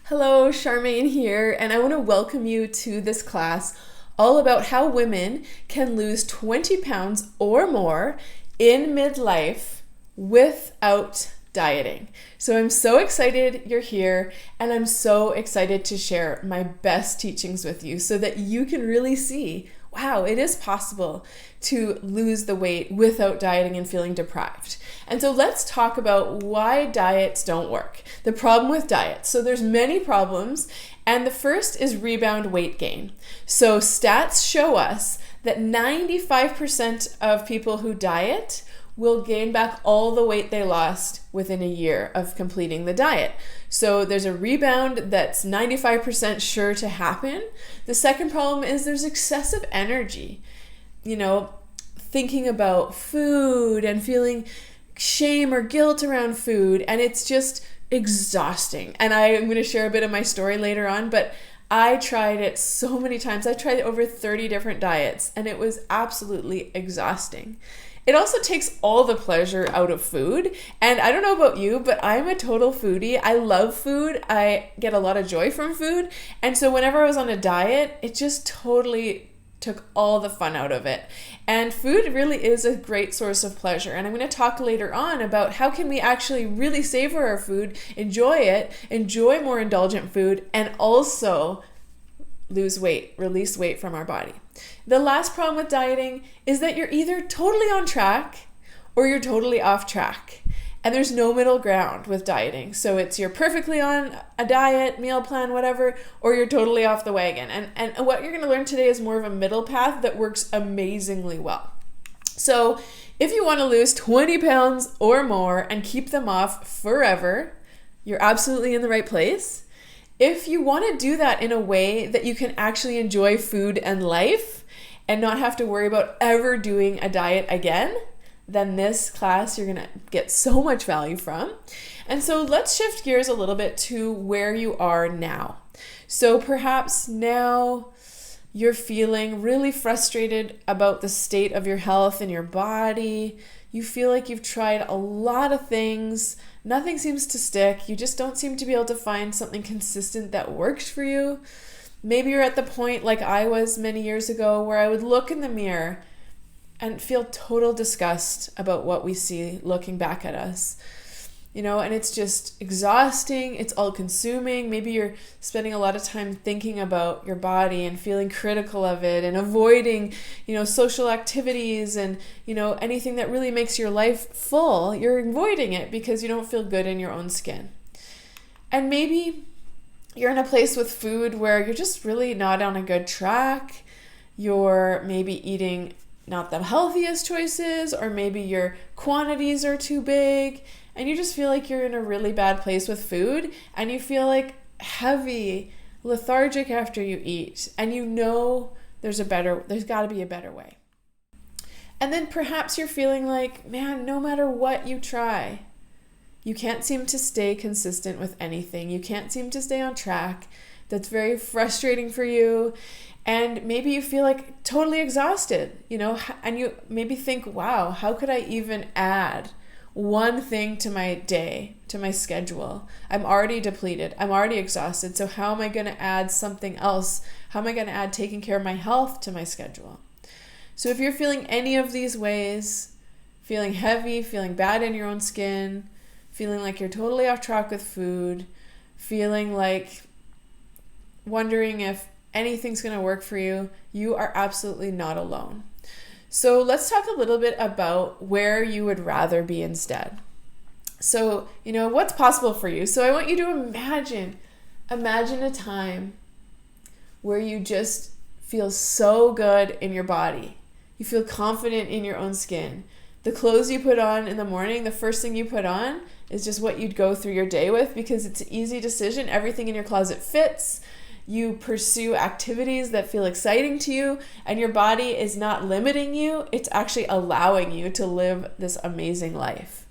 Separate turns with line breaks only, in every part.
Hello, Charmaine here, and I want to welcome you to this class all about how women can lose 20 pounds or more in midlife without dieting. So I'm so excited you're here, and I'm so excited to share my best teachings with you so that you can really see, wow, it is possible to lose the weight without dieting and feeling deprived. And so let's talk about why diets don't work. The problem with diets. So there's many problems, and the first is rebound weight gain. So stats show us that 95% of people who diet will gain back all the weight they lost within a year of completing the diet. So there's a rebound that's 95% sure to happen. The second problem is there's excessive energy. Thinking about food and feeling shame or guilt around food, and it's just exhausting. And I'm going to share a bit of my story later on, but I tried it so many times. I tried over 30 different diets, and it was absolutely exhausting. It also takes all the pleasure out of food. And I don't know about you, but I'm a total foodie. I love food. I get a lot of joy from food. And so whenever I was on a diet, it just totally took all the fun out of it. And food really is a great source of pleasure. And I'm going to talk later on about how can we actually really savor our food, enjoy it, enjoy more indulgent food, and also lose weight, release weight from our body. The last problem with dieting is that you're either totally on track or you're totally off track. And there's no middle ground with dieting. So it's you're perfectly on a diet, meal plan, whatever, or you're totally off the wagon. And what you're going to learn today is more of a middle path that works amazingly well. So if you want to lose 20 pounds or more and keep them off forever, you're absolutely in the right place. If you want to do that in a way that you can actually enjoy food and life and not have to worry about ever doing a diet again, then this class you're going to get so much value from. And so let's shift gears a little bit to where you are now. So perhaps now you're feeling really frustrated about the state of your health and your body. You feel like you've tried a lot of things. Nothing seems to stick. You just don't seem to be able to find something consistent that works for you. Maybe you're at the point like I was many years ago where I would look in the mirror and feel total disgust about what we see looking back at us. And it's just exhausting. It's all consuming. Maybe you're spending a lot of time thinking about your body and feeling critical of it and avoiding, social activities and, anything that really makes your life full. You're avoiding it because you don't feel good in your own skin. And maybe you're in a place with food where you're just really not on a good track. You're maybe eating not the healthiest choices, or maybe your quantities are too big, and you just feel like you're in a really bad place with food, and you feel like heavy, lethargic after you eat, and there's got to be a better way. And then perhaps you're feeling like, man, no matter what you try, you can't seem to stay consistent with anything. You can't seem to stay on track. That's very frustrating for you. And maybe you feel like totally exhausted, and you maybe think, wow, how could I even add one thing to my day, to my schedule? I'm already depleted. I'm already exhausted. So how am I going to add something else? How am I going to add taking care of my health to my schedule? So if you're feeling any of these ways, feeling heavy, feeling bad in your own skin, feeling like you're totally off track with food, feeling like wondering if anything's going to work for you, you are absolutely not alone. So let's talk a little bit about where you would rather be instead. So, what's possible for you? So I want you to imagine a time where you just feel so good in your body. You feel confident in your own skin. The clothes you put on in the morning, the first thing you put on is just what you'd go through your day with because it's an easy decision. Everything in your closet fits. You pursue activities that feel exciting to you, and your body is not limiting you. It's actually allowing you to live this amazing life.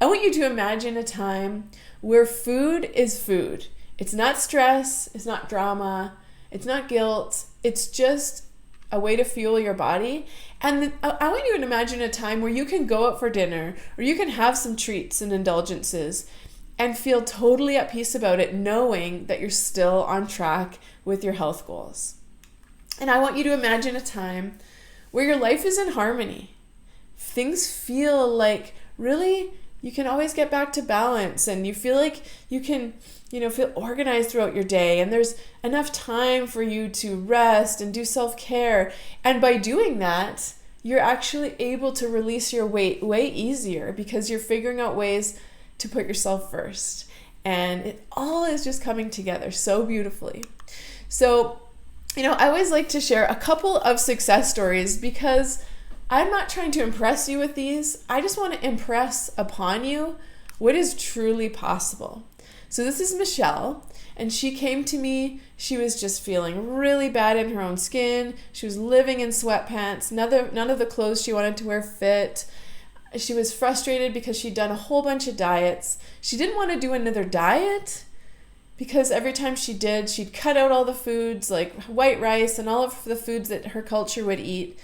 I want you to imagine a time where food is food. It's not stress. It's not drama. It's not guilt. It's just a way to fuel your body. And I want you to imagine a time where you can go out for dinner or you can have some treats and indulgences and feel totally at peace about it, knowing that you're still on track with your health goals. And I want you to imagine a time where your life is in harmony. Things feel like really you can always get back to balance, and you feel like you can, feel organized throughout your day, and there's enough time for you to rest and do self-care. And by doing that, you're actually able to release your weight way easier because you're figuring out ways to put yourself first. And it all is just coming together so beautifully. So, I always like to share a couple of success stories because I'm not trying to impress you with these. I just want to impress upon you what is truly possible. So this is Michelle, and she came to me. She was just feeling really bad in her own skin. She was living in sweatpants. None of the clothes she wanted to wear fit. She was frustrated because she'd done a whole bunch of diets. She didn't want to do another diet because every time she did, she'd cut out all the foods like white rice and all of the foods that her culture would eat.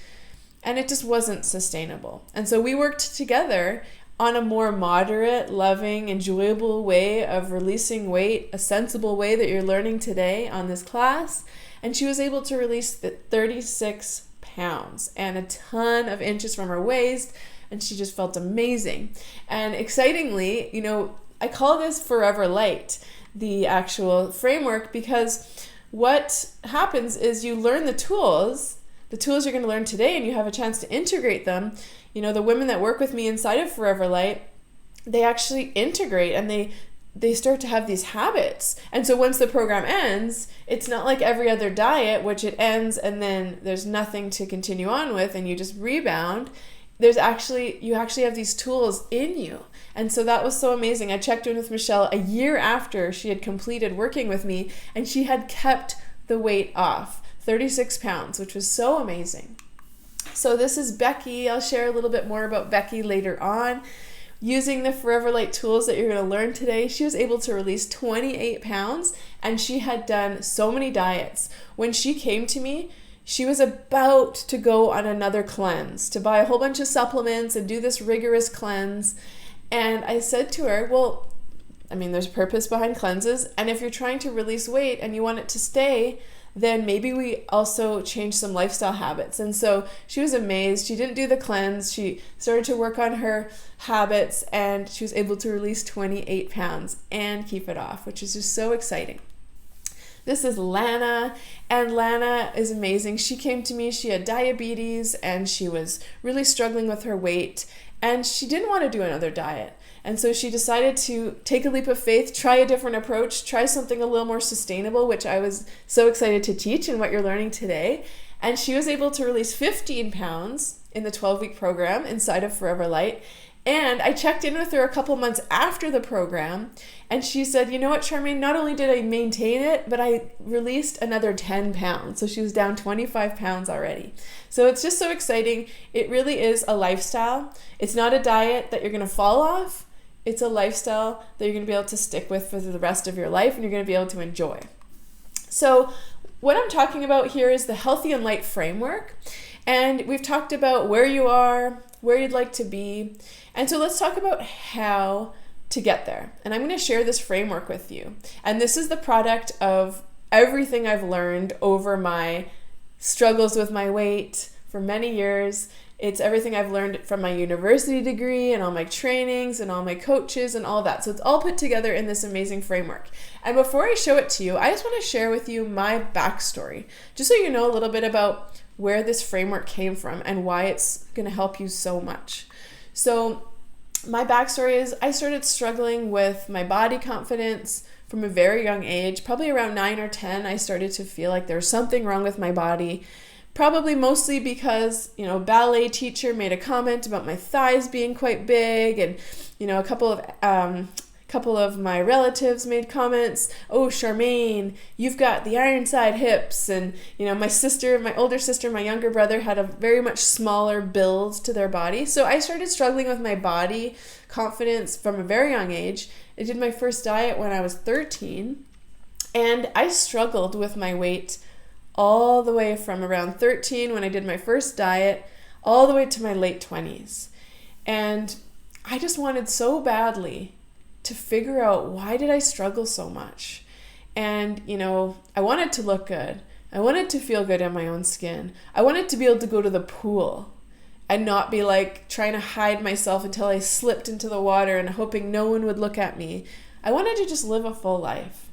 And it just wasn't sustainable. And so we worked together on a more moderate, loving, enjoyable way of releasing weight, a sensible way that you're learning today on this class. And she was able to release 36 pounds and a ton of inches from her waist. And she just felt amazing. And excitingly, I call this Forever Light, the actual framework, because what happens is you learn the tools you're going to learn today, and you have a chance to integrate them. The women that work with me inside of Forever Light, they actually integrate, and they start to have these habits. And so once the program ends, it's not like every other diet, which it ends and then there's nothing to continue on with and you just rebound. You actually have these tools in you. And so that was so amazing. I checked in with Michelle a year after she had completed working with me, and she had kept the weight off, 36 pounds, which was so amazing. So this is Becky. I'll share a little bit more about Becky later on. Using the Forever Light tools that you're going to learn today, she was able to release 28 pounds, and she had done so many diets. When she came to me, she was about to go on another cleanse, to buy a whole bunch of supplements and do this rigorous cleanse. And I said to her, well, there's a purpose behind cleanses, and if you're trying to release weight and you want it to stay, then maybe we also change some lifestyle habits. And so she was amazed. She didn't do the cleanse. She started to work on her habits, and she was able to release 28 pounds and keep it off, which is just so exciting. This is Lana, and Lana is amazing. She came to me, she had diabetes, and she was really struggling with her weight, and she didn't want to do another diet. And so she decided to take a leap of faith, try a different approach, try something a little more sustainable, which I was so excited to teach and what you're learning today. And she was able to release 15 pounds in the 12-week program inside of Forever Light. And I checked in with her a couple months after the program, and she said, you know what, Charmaine, not only did I maintain it, but I released another 10 pounds. So she was down 25 pounds already. So it's just so exciting. It really is a lifestyle. It's not a diet that you're going to fall off. It's a lifestyle that you're going to be able to stick with for the rest of your life, and you're going to be able to enjoy. So what I'm talking about here is the Healthy and Light framework. And we've talked about where you are, where you'd like to be. And so let's talk about how to get there. And I'm going to share this framework with you. And this is the product of everything I've learned over my struggles with my weight for many years. It's everything I've learned from my university degree and all my trainings and all my coaches and all that. So it's all put together in this amazing framework. And before I show it to you, I just want to share with you my backstory, just so you know a little bit about where this framework came from and why it's going to help you so much. So my backstory is I started struggling with my body confidence from a very young age. Probably around 9 or 10, I started to feel like there was something wrong with my body. Probably mostly because, a ballet teacher made a comment about my thighs being quite big, and, a couple of my relatives made comments, oh, Charmaine, you've got the Ironside hips, and, my older sister, my younger brother had a very much smaller build to their body. So I started struggling with my body confidence from a very young age. I did my first diet when I was 13, and I struggled with my weight all the way from around 13 when I did my first diet, all the way to my late 20s. And I just wanted so badly to figure out, why did I struggle so much? And, I wanted to look good. I wanted to feel good in my own skin. I wanted to be able to go to the pool and not be like trying to hide myself until I slipped into the water and hoping no one would look at me. I wanted to just live a full life.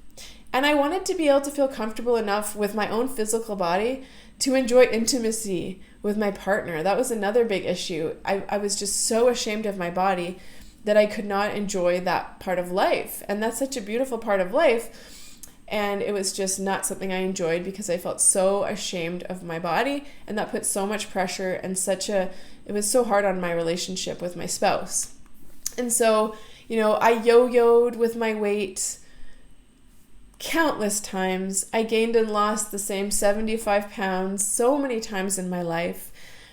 And I wanted to be able to feel comfortable enough with my own physical body to enjoy intimacy with my partner. That was another big issue. I was just so ashamed of my body that I could not enjoy that part of life. And that's such a beautiful part of life. And it was just not something I enjoyed because I felt so ashamed of my body, and that put so much pressure and it was so hard on my relationship with my spouse. And so, I yo-yoed with my weight countless times. I gained and lost the same 75 pounds so many times in my life,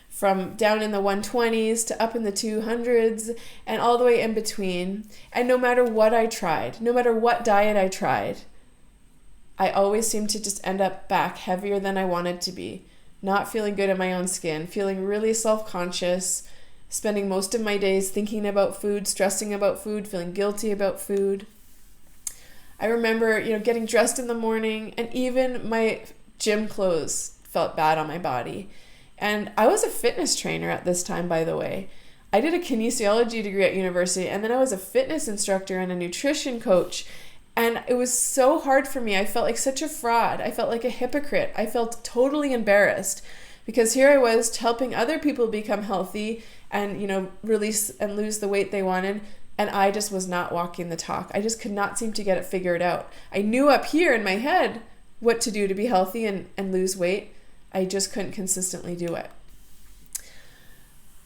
from down in the 120s to up in the 200s and all the way in between. And no matter what I tried, no matter what diet I tried, I always seemed to just end up back heavier than I wanted to be, not feeling good in my own skin, feeling really self-conscious, spending most of my days thinking about food, stressing about food, feeling guilty about food. I remember, getting dressed in the morning, and even my gym clothes felt bad on my body. And I was a fitness trainer at this time, by the way. I did a kinesiology degree at university, and then I was a fitness instructor and a nutrition coach. And it was so hard for me. I felt like such a fraud. I felt like a hypocrite. I felt totally embarrassed because here I was helping other people become healthy and, release and lose the weight they wanted. And I just was not walking the talk. I just could not seem to get it figured out. I knew up here in my head what to do to be healthy and lose weight. I just couldn't consistently do it.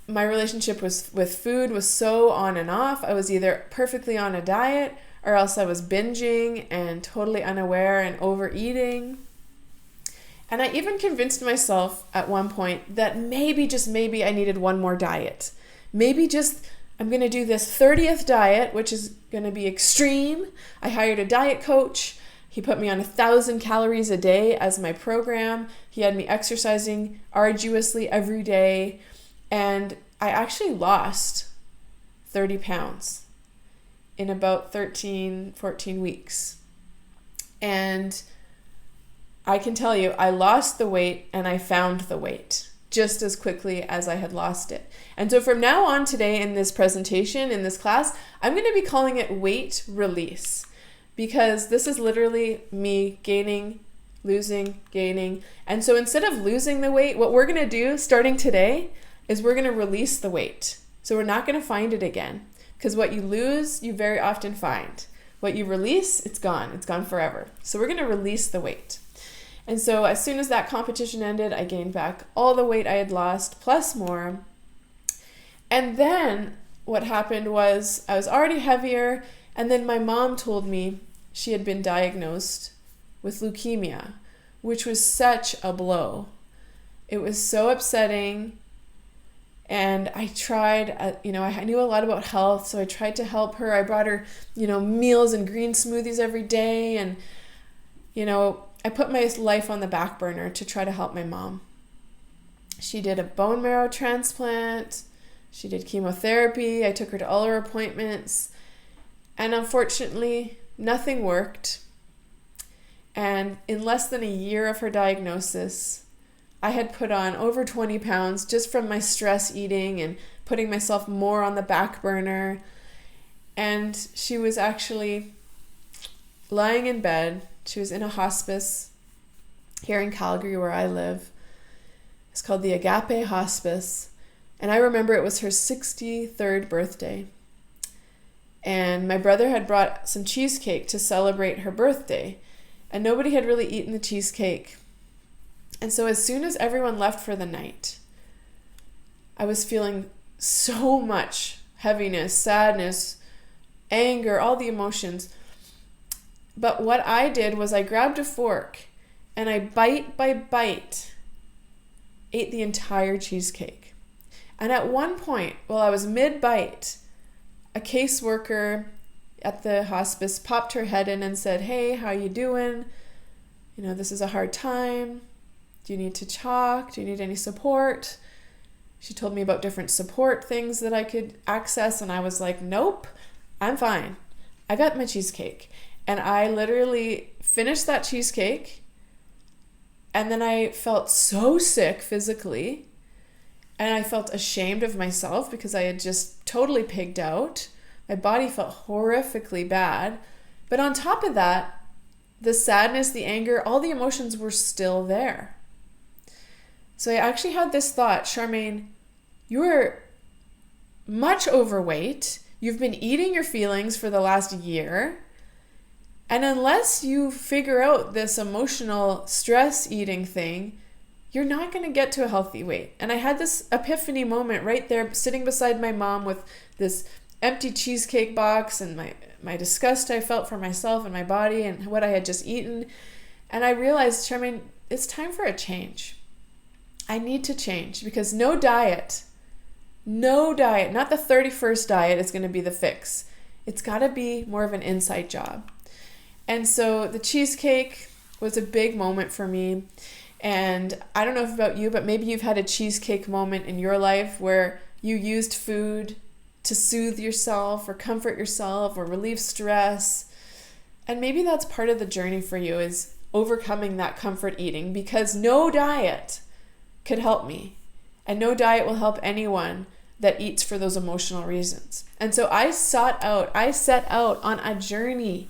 My relationship with food was so on and off. I was either perfectly on a diet, or else I was binging and totally unaware and overeating. And I even convinced myself at one point that maybe, just maybe, I needed one more diet. Maybe just I'm going to do this 30th diet, which is going to be extreme. I hired a diet coach. He put me on 1,000 calories a day as my program. He had me exercising arduously every day. And I actually lost 30 pounds in about 13, 14 weeks. And I can tell you, I lost the weight and I found the weight just as quickly as I had lost it. And so from now on today in this presentation, in this class, I'm going to be calling it weight release, because this is literally me gaining, losing, gaining. And so instead of losing the weight, what we're going to do starting today is we're going to release the weight. So we're not going to find it again. Because what you lose, you very often find. What you release, it's gone. It's gone forever. So we're going to release the weight. And so as soon as that competition ended, I gained back all the weight I had lost, plus more. And then what happened was I was already heavier. And then my mom told me she had been diagnosed with leukemia, which was such a blow. It was so upsetting. And I tried, I knew a lot about health, so I tried to help her. I brought her, meals and green smoothies every day. And, I put my life on the back burner to try to help my mom. She did a bone marrow transplant. She did chemotherapy. I took her to all her appointments. And unfortunately, nothing worked. And in less than a year of her diagnosis, I had put on over 20 pounds just from my stress eating and putting myself more on the back burner. And she was actually lying in bed. She was in a hospice here in Calgary where I live. It's called the Agape Hospice. And I remember it was her 63rd birthday. And my brother had brought some cheesecake to celebrate her birthday. And nobody had really eaten the cheesecake. And so as soon as everyone left for the night, I was feeling so much heaviness, sadness, anger, all the emotions. But what I did was I grabbed a fork and I bite by bite ate the entire cheesecake. And at one point, while I was mid-bite, a caseworker at the hospice popped her head in and said, "Hey, how you doing? This is a hard time. Do you need to talk? Do you need any support?" She told me about different support things that I could access, and I was like, nope, I'm fine. I got my cheesecake, and I literally finished that cheesecake, and then I felt so sick physically, and I felt ashamed of myself because I had just totally pigged out. My body felt horrifically bad. But on top of that, the sadness, the anger, all the emotions were still there. So I actually had this thought, Charmaine, you're much overweight. You've been eating your feelings for the last year. And unless you figure out this emotional stress eating thing, you're not going to get to a healthy weight. And I had this epiphany moment right there, sitting beside my mom with this empty cheesecake box and my disgust I felt for myself and my body and what I had just eaten. And I realized, Charmaine, it's time for a change. I need to change because no diet, not the 31st diet is going to be the fix. It's got to be more of an inside job. And so the cheesecake was a big moment for me. And I don't know if about you, but maybe you've had a cheesecake moment in your life where you used food to soothe yourself or comfort yourself or relieve stress. And maybe that's part of the journey for you, is overcoming that comfort eating, because no diet could help me. And no diet will help anyone that eats for those emotional reasons. And so I set out on a journey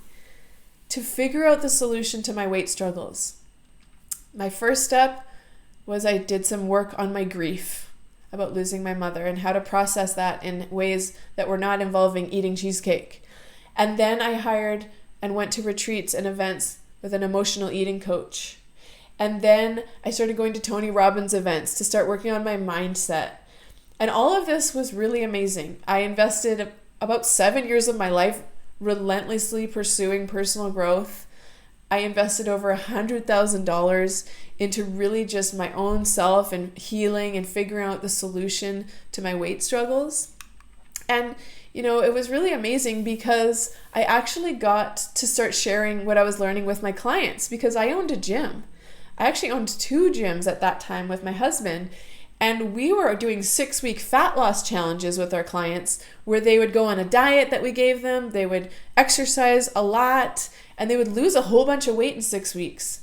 to figure out the solution to my weight struggles. My first step was I did some work on my grief about losing my mother and how to process that in ways that were not involving eating cheesecake. And then I hired and went to retreats and events with an emotional eating coach. And then I started going to Tony Robbins events to start working on my mindset. And all of this was really amazing. I invested about 7 years of my life relentlessly pursuing personal growth. I invested over $100,000 into really just my own self and healing and figuring out the solution to my weight struggles. And, it was really amazing because I actually got to start sharing what I was learning with my clients, because I owned a gym. I actually owned 2 gyms at that time with my husband. And we were doing 6-week fat loss challenges with our clients where they would go on a diet that we gave them, they would exercise a lot, and they would lose a whole bunch of weight in 6 weeks.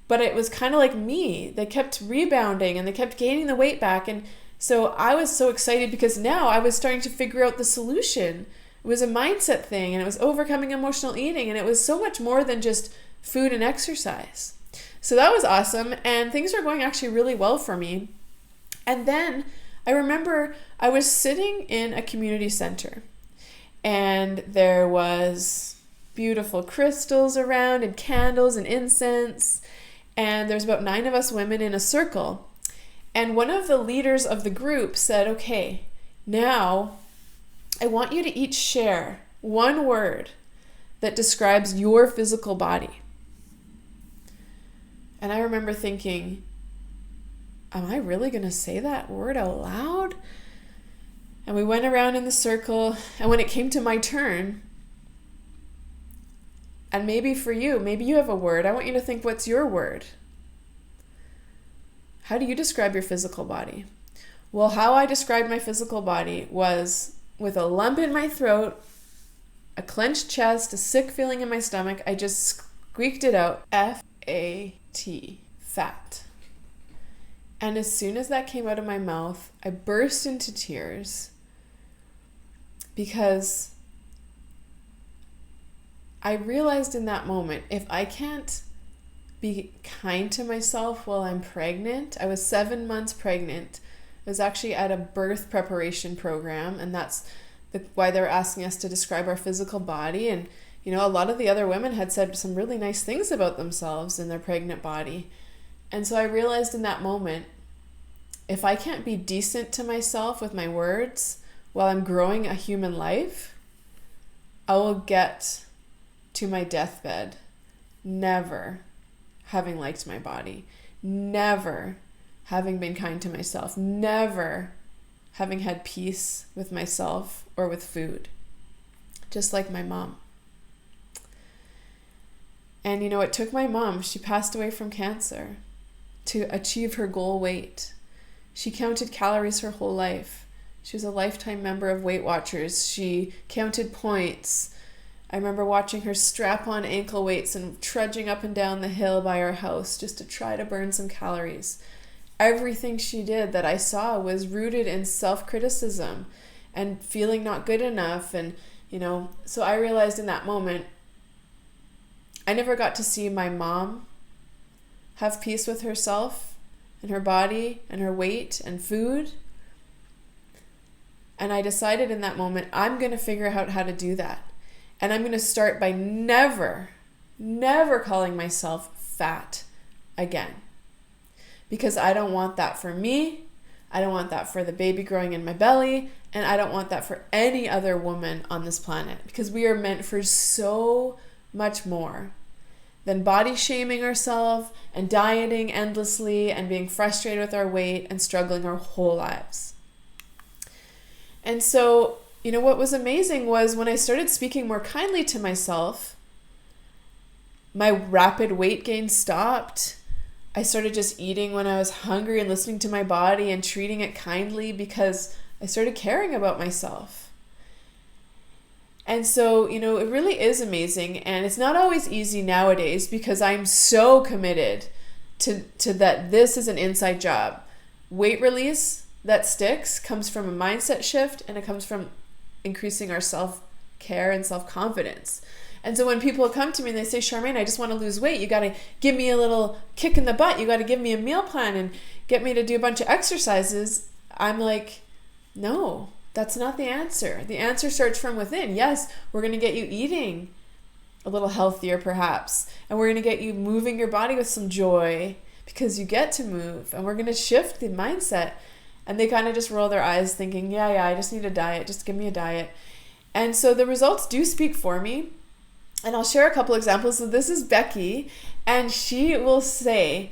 But it was kind of like me. They kept rebounding and they kept gaining the weight back. And so I was so excited because now I was starting to figure out the solution. It was a mindset thing, and it was overcoming emotional eating, and it was so much more than just food and exercise. So that was awesome, and things were going actually really well for me. And then I remember I was sitting in a community center, and there was beautiful crystals around and candles and incense, and there's about 9 of us women in a circle. And one of the leaders of the group said, okay, now I want you to each share one word that describes your physical body. And I remember thinking, am I really going to say that word out loud? And we went around in the circle, and when it came to my turn, and maybe for you, maybe you have a word, I want you to think, what's your word? How do you describe your physical body? Well, how I described my physical body was with a lump in my throat, a clenched chest, a sick feeling in my stomach. I just squeaked it out, F-A-T, fat. And as soon as that came out of my mouth, I burst into tears because I realized in that moment, if I can't be kind to myself while I'm pregnant, I was 7 months pregnant. I was actually at a birth preparation program, and that's why they were asking us to describe our physical body. And, a lot of the other women had said some really nice things about themselves in their pregnant body. And so I realized in that moment, if I can't be decent to myself with my words while I'm growing a human life, I will get to my deathbed never having liked my body, never having been kind to myself, never having had peace with myself or with food, just like my mom. And it took my mom, she passed away from cancer, to achieve her goal weight. She counted calories her whole life. She was a lifetime member of Weight Watchers. She counted points. I remember watching her strap on ankle weights and trudging up and down the hill by our house just to try to burn some calories. Everything she did that I saw was rooted in self-criticism and feeling not good enough. And, so I realized in that moment, I never got to see my mom have peace with herself and her body and her weight and food. And I decided in that moment, I'm going to figure out how to do that. And I'm going to start by never calling myself fat again. Because I don't want that for me. I don't want that for the baby growing in my belly. And I don't want that for any other woman on this planet. Because we are meant for so much more than body shaming ourselves and dieting endlessly and being frustrated with our weight and struggling our whole lives. And so, what was amazing was when I started speaking more kindly to myself, my rapid weight gain stopped. I started just eating when I was hungry and listening to my body and treating it kindly because I started caring about myself. And so, it really is amazing. And it's not always easy nowadays because I'm so committed to that this is an inside job. Weight release that sticks comes from a mindset shift, and it comes from increasing our self-care and self-confidence. And so when people come to me and they say, Charmaine, I just want to lose weight. You got to give me a little kick in the butt. You got to give me a meal plan and get me to do a bunch of exercises. I'm like, no, that's not the answer. The answer starts from within. Yes, we're going to get you eating a little healthier perhaps. And we're going to get you moving your body with some joy because you get to move. And we're going to shift the mindset. And they kind of just roll their eyes thinking, yeah, I just need a diet. Just give me a diet. And so the results do speak for me. And I'll share a couple examples. So this is Becky, and she will say,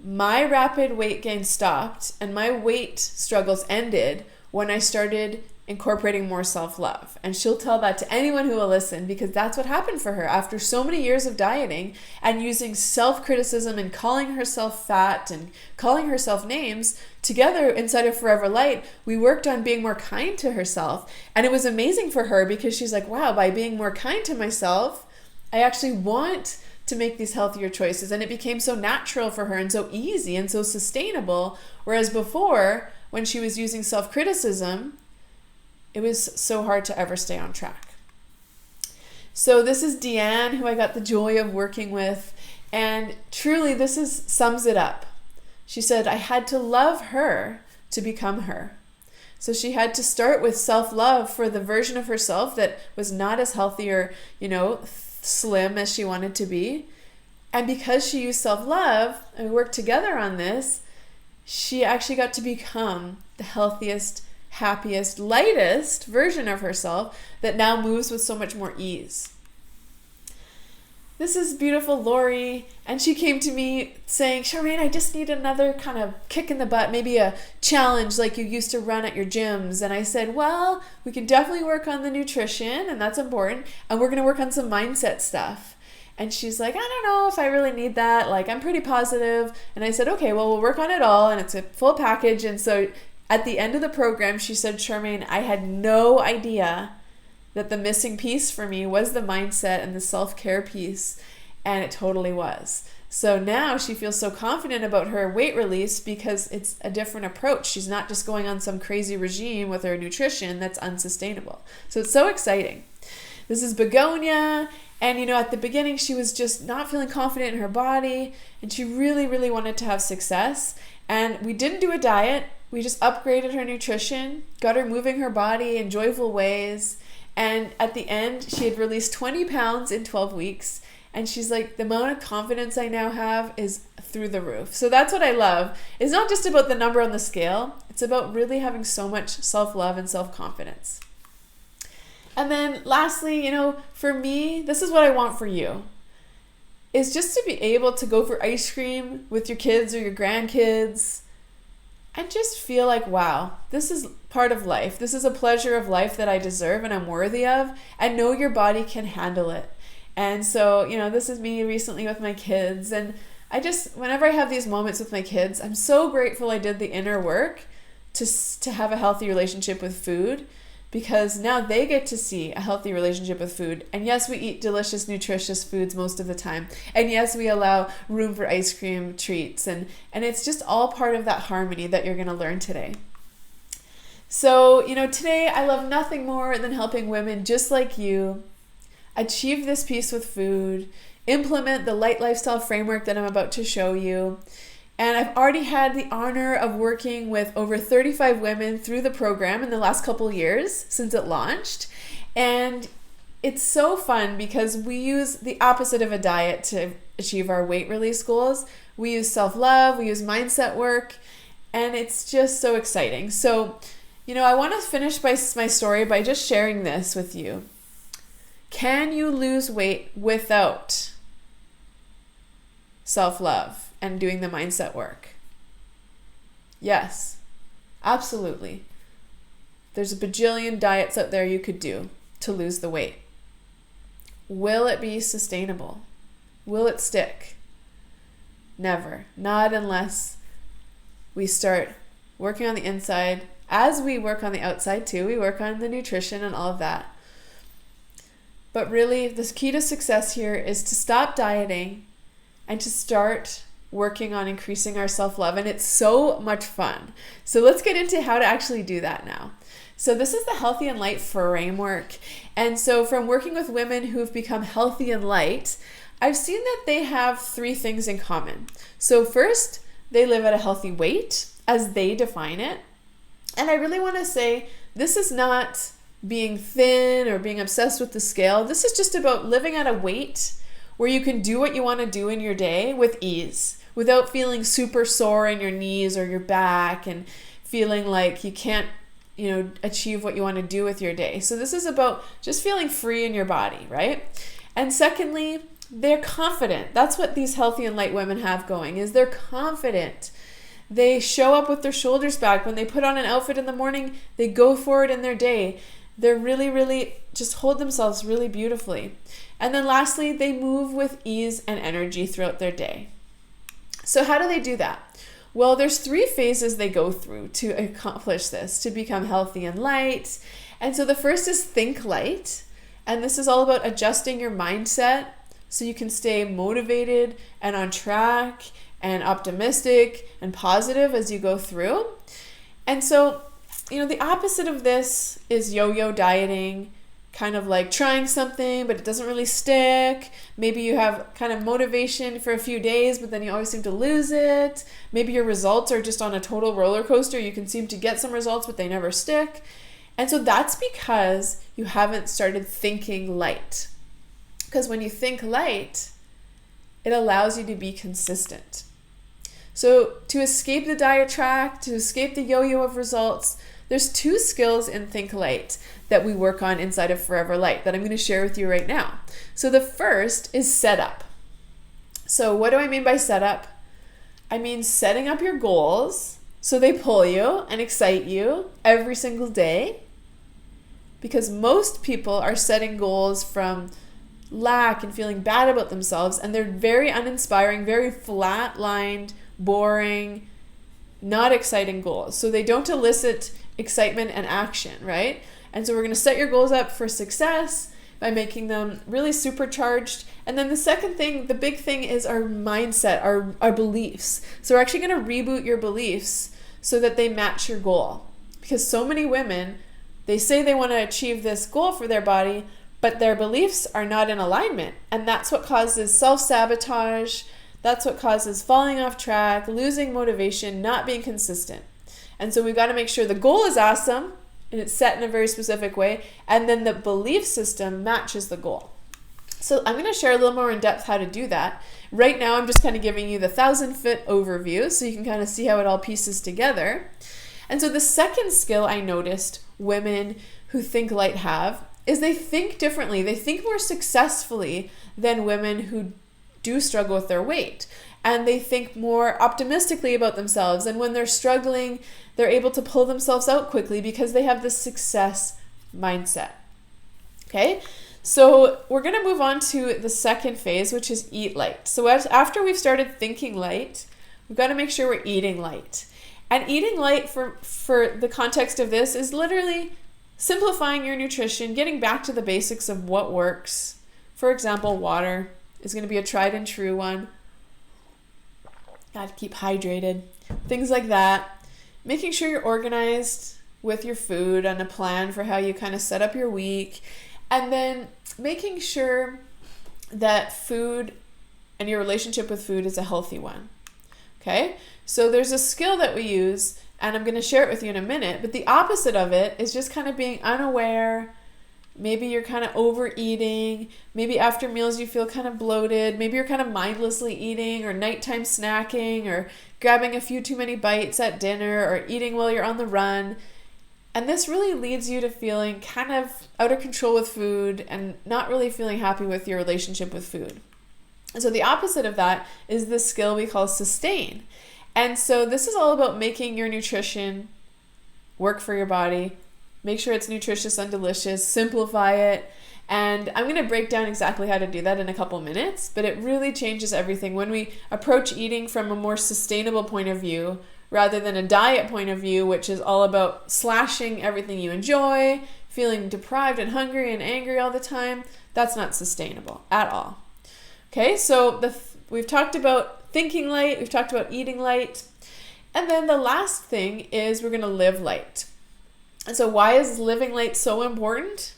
my rapid weight gain stopped and my weight struggles ended when I started incorporating more self-love. And she'll tell that to anyone who will listen because that's what happened for her. After so many years of dieting and using self-criticism and calling herself fat and calling herself names, together inside of Forever Light, we worked on being more kind to herself. And it was amazing for her because she's like, wow, by being more kind to myself, I actually want to make these healthier choices. And it became so natural for her and so easy and so sustainable. Whereas before, when she was using self-criticism, it was so hard to ever stay on track. So this is Deanne, who I got the joy of working with. And truly, sums it up. She said, I had to love her to become her. So she had to start with self-love for the version of herself that was not as healthy or, slim as she wanted to be. And because she used self-love and we worked together on this, she actually got to become the healthiest, happiest, lightest version of herself that now moves with so much more ease. This is beautiful Lori, and she came to me saying, Charmaine, I just need another kind of kick in the butt, maybe a challenge like you used to run at your gyms. And I said, well, we can definitely work on the nutrition, and that's important, and we're going to work on some mindset stuff. And she's like, I don't know if I really need that. Like, I'm pretty positive. And I said, okay, well, we'll work on it all, and it's a full package. And so at the end of the program, she said, Charmaine, I had no idea that the missing piece for me was the mindset and the self-care piece, and it totally was. So now she feels so confident about her weight release because it's a different approach. She's not just going on some crazy regime with her nutrition that's unsustainable. So it's so exciting. This is Begonia, and at the beginning she was just not feeling confident in her body, and she really, really wanted to have success. And we didn't do a diet. We just upgraded her nutrition, got her moving her body in joyful ways. And at the end, she had released 20 pounds in 12 weeks. And she's like, the amount of confidence I now have is through the roof. So that's what I love. It's not just about the number on the scale. It's about really having so much self-love and self-confidence. And then lastly, for me, this is what I want for you, is just to be able to go for ice cream with your kids or your grandkids and just feel like, wow, this is part of life. This is a pleasure of life that I deserve and I'm worthy of, and know your body can handle it. And so, this is me recently with my kids. And whenever I have these moments with my kids, I'm so grateful I did the inner work to have a healthy relationship with food, because now they get to see a healthy relationship with food. And yes, we eat delicious, nutritious foods most of the time. And yes, we allow room for ice cream treats. And it's just all part of that harmony that you're going to learn today. So, today I love nothing more than helping women just like you achieve this peace with food, implement the light lifestyle framework that I'm about to show you. And I've already had the honor of working with over 35 women through the program in the last couple years since it launched. And it's so fun because we use the opposite of a diet to achieve our weight release goals. We use self-love, we use mindset work, and it's just so exciting. So, I want to finish my story by just sharing this with you. Can you lose weight without self-love and doing the mindset work? Yes, absolutely. There's a bajillion diets out there you could do to lose the weight. Will it be sustainable? Will it stick? Never. Not unless we start working on the inside. As we work on the outside too, we work on the nutrition and all of that. But really, the key to success here is to stop dieting and to start working on increasing our self-love. And it's so much fun. So let's get into how to actually do that now. So this is the Healthy and Light framework. And so from working with women who've become healthy and light, I've seen that they have 3 things in common. So first, they live at a healthy weight as they define it. And I really want to say this is not being thin or being obsessed with the scale. This is just about living at a weight where you can do what you want to do in your day with ease, without feeling super sore in your knees or your back and feeling like you can't, achieve what you want to do with your day. So this is about just feeling free in your body, right? And secondly, they're confident. That's what these healthy and light women have going, is they're confident. They show up with their shoulders back. When they put on an outfit in the morning, they go for it in their day. They're really, really just hold themselves really beautifully. And then lastly, they move with ease and energy throughout their day. So how do they do that? Well, there's 3 phases they go through to accomplish this, to become healthy and light. And so the first is think light. And this is all about adjusting your mindset so you can stay motivated and on track and optimistic and positive as you go through. And so, the opposite of this is yo-yo dieting, kind of like trying something, but it doesn't really stick. Maybe you have kind of motivation for a few days, but then you always seem to lose it. Maybe your results are just on a total roller coaster. You can seem to get some results, but they never stick. And so that's because you haven't started thinking light. Because when you think light, it allows you to be consistent. So to escape the diet track, to escape the yo-yo of results, there's 2 skills in Think Light that we work on inside of Forever Light that I'm going to share with you right now. So the first is setup. So what do I mean by setup? I mean setting up your goals so they pull you and excite you every single day. Because most people are setting goals from lack and feeling bad about themselves, and they're very uninspiring, very flat-lined, boring, not exciting goals. So they don't elicit excitement and action, right? And so we're going to set your goals up for success by making them really supercharged. And then the second thing, the big thing, is our mindset, our beliefs. So we're actually going to reboot your beliefs so that they match your goal. Because so many women, they say they want to achieve this goal for their body, but their beliefs are not in alignment. And that's what causes self-sabotage. That's what causes falling off track, losing motivation, not being consistent. And so we've got to make sure the goal is awesome and it's set in a very specific way, and then the belief system matches the goal. So I'm going to share a little more in depth how to do that. Right now, I'm just kind of giving you the 1,000-foot overview so you can kind of see how it all pieces together. And so the second skill I noticed women who think light have is they think differently. They think more successfully than women who do struggle with their weight. And they think more optimistically about themselves. And when they're struggling, they're able to pull themselves out quickly because they have this success mindset. Okay? So we're going to move on to the second phase, which is eat light. So after we've started thinking light, we've got to make sure we're eating light. And eating light for the context of this is literally simplifying your nutrition, getting back to the basics of what works. For example, water is going to be a tried and true one. Got to keep hydrated. Things like that. Making sure you're organized with your food and a plan for how you kind of set up your week. And then making sure that food and your relationship with food is a healthy one. Okay? So there's a skill that we use, and I'm going to share it with you in a minute, but the opposite of it is just kind of being unaware. Maybe you're kind of overeating. Maybe after meals you feel kind of bloated. Maybe you're kind of mindlessly eating or nighttime snacking or grabbing a few too many bites at dinner or eating while you're on the run. And this really leads you to feeling kind of out of control with food and not really feeling happy with your relationship with food. And so the opposite of that is this skill we call sustain. And so this is all about making your nutrition work for your body. Make sure it's nutritious and delicious. Simplify it. And I'm going to break down exactly how to do that in a couple minutes, but it really changes everything when we approach eating from a more sustainable point of view rather than a diet point of view, which is all about slashing everything you enjoy, feeling deprived and hungry and angry all the time. That's not sustainable at all. Okay, so we've talked about thinking light, we've talked about eating light, and then the last thing is we're going to live light. And so why is living light so important?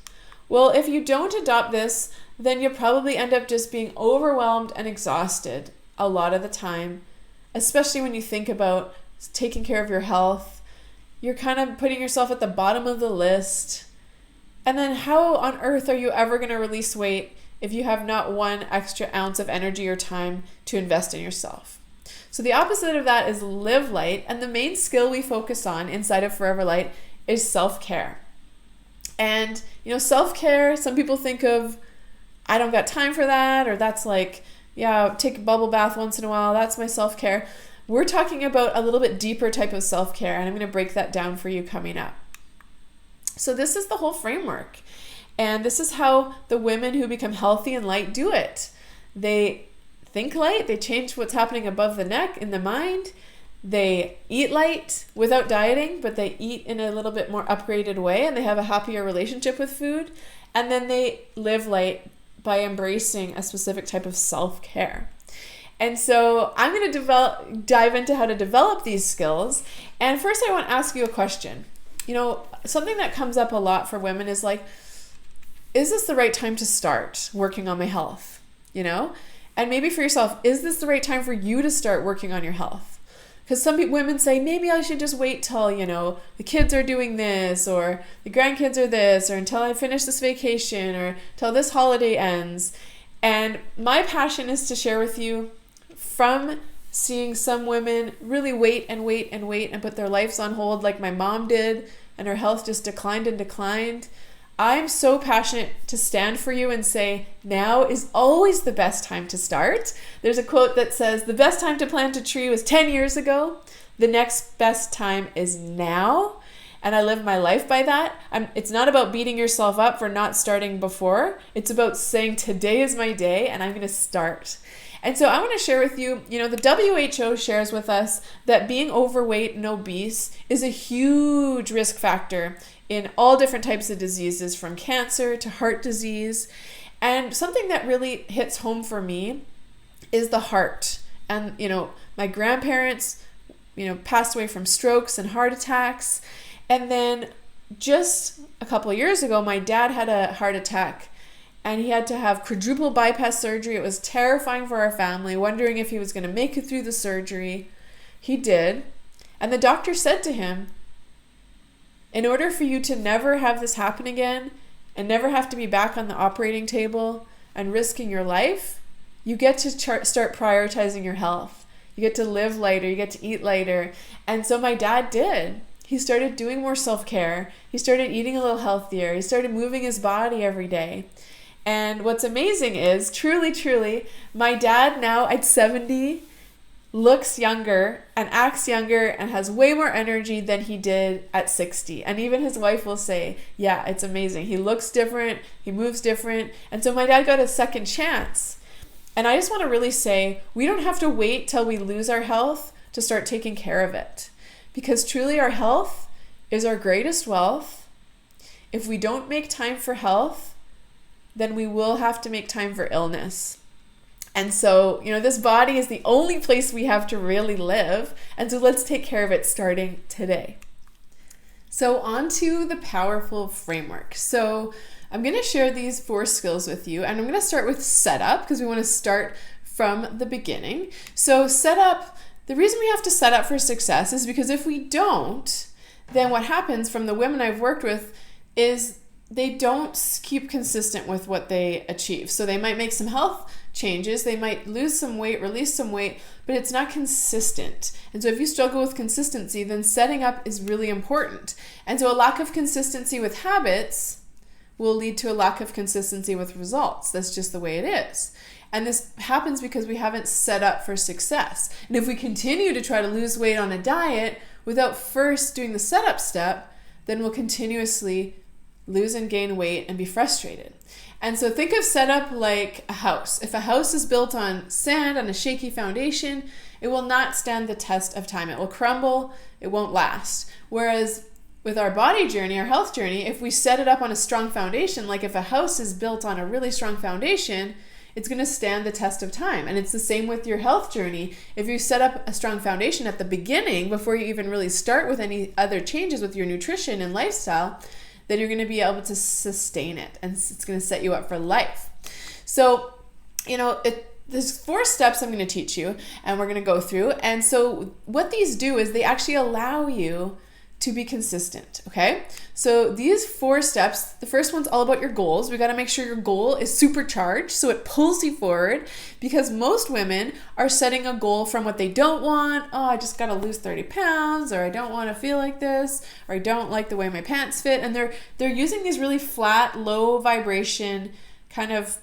Well, if you don't adopt this, then you'll probably end up just being overwhelmed and exhausted a lot of the time, especially when you think about taking care of your health. You're kind of putting yourself at the bottom of the list. And then how on earth are you ever going to release weight if you have not one extra ounce of energy or time to invest in yourself? So the opposite of that is live light, and the main skill we focus on inside of Forever Light is self-care. And self-care, some people think of, I don't got time for that, or that's like, yeah, take a bubble bath once in a while, that's my self-care. We're talking about a little bit deeper type of self-care, and I'm going to break that down for you coming up. So this is the whole framework. And this is how the women who become healthy and light do it. They think light, they change what's happening above the neck in the mind. They eat light without dieting, but they eat in a little bit more upgraded way, and they have a happier relationship with food. And then they live light by embracing a specific type of self-care. And so I'm going to dive into how to develop these skills. And first I want to ask you a question. Something that comes up a lot for women is like, is this the right time to start working on my health? And maybe for yourself, is this the right time for you to start working on your health? Because some women say, maybe I should just wait till, the kids are doing this, or the grandkids are this, or until I finish this vacation, or till this holiday ends. And my passion is to share with you, from seeing some women really wait and put their lives on hold like my mom did, and her health just declined and declined. I'm so passionate to stand for you and say, now is always the best time to start. There's a quote that says, the best time to plant a tree was 10 years ago. The next best time is now. And I live my life by that. It's not about beating yourself up for not starting before. It's about saying, today is my day and I'm going to start. And so I want to share with you, the WHO shares with us that being overweight and obese is a huge risk factor in all different types of diseases, from cancer to heart disease. And something that really hits home for me is the heart. And, my grandparents, passed away from strokes and heart attacks. And then just a couple of years ago, my dad had a heart attack, and he had to have quadruple bypass surgery. It was terrifying for our family, wondering if he was going to make it through the surgery. He did. And the doctor said to him, in order for you to never have this happen again and never have to be back on the operating table and risking your life, you get to start prioritizing your health. You get to live lighter. You get to eat lighter. And so my dad did. He started doing more self-care. He started eating a little healthier. He started moving his body every day. And what's amazing is, truly, my dad now at 70 looks younger and acts younger and has way more energy than he did at 60. And even his wife will say, yeah, it's amazing. He looks different. He moves different. And so my dad got a second chance. And I just want to really say, we don't have to wait till we lose our health to start taking care of it. Because truly our health is our greatest wealth. if we don't make time for health, then we will have to make time for illness. And so, this body is the only place we have to really live. And so let's take care of it starting today. So on to the powerful framework. So I'm going to share these 4 skills with you, and I'm going to start with setup because we want to start from the beginning. So setup, the reason we have to set up for success is because if we don't, then what happens from the women I've worked with is they don't keep consistent with what they achieve. So they might make some health changes, they might lose some weight, release some weight, but it's not consistent. And so if you struggle with consistency, then setting up is really important. And so a lack of consistency with habits will lead to a lack of consistency with results. That's just the way it is. And this happens because we haven't set up for success. And if we continue to try to lose weight on a diet without first doing the setup step, then we'll continuously lose and gain weight and be frustrated. And so think of setup like a house. If a house is built on sand, on a shaky foundation, it will not stand the test of time. It will crumble, it won't last. Whereas with our body journey, our health journey, if we set it up on a strong foundation, like if a house is built on a really strong foundation, it's going to stand the test of time. And it's the same with your health journey. If you set up a strong foundation at the beginning, before you even really start with any other changes with your nutrition and lifestyle, then you're going to be able to sustain it, and it's going to set you up for life. So, there's 4 steps I'm going to teach you, and we're going to go through. And so what these do is they actually allow you to be consistent, okay? So these 4 steps, the first one's all about your goals. We got to make sure your goal is supercharged so it pulls you forward, because most women are setting a goal from what they don't want. Oh, I just got to lose 30 pounds, or I don't want to feel like this, or I don't like the way my pants fit. And they're using these really flat, low vibration kind of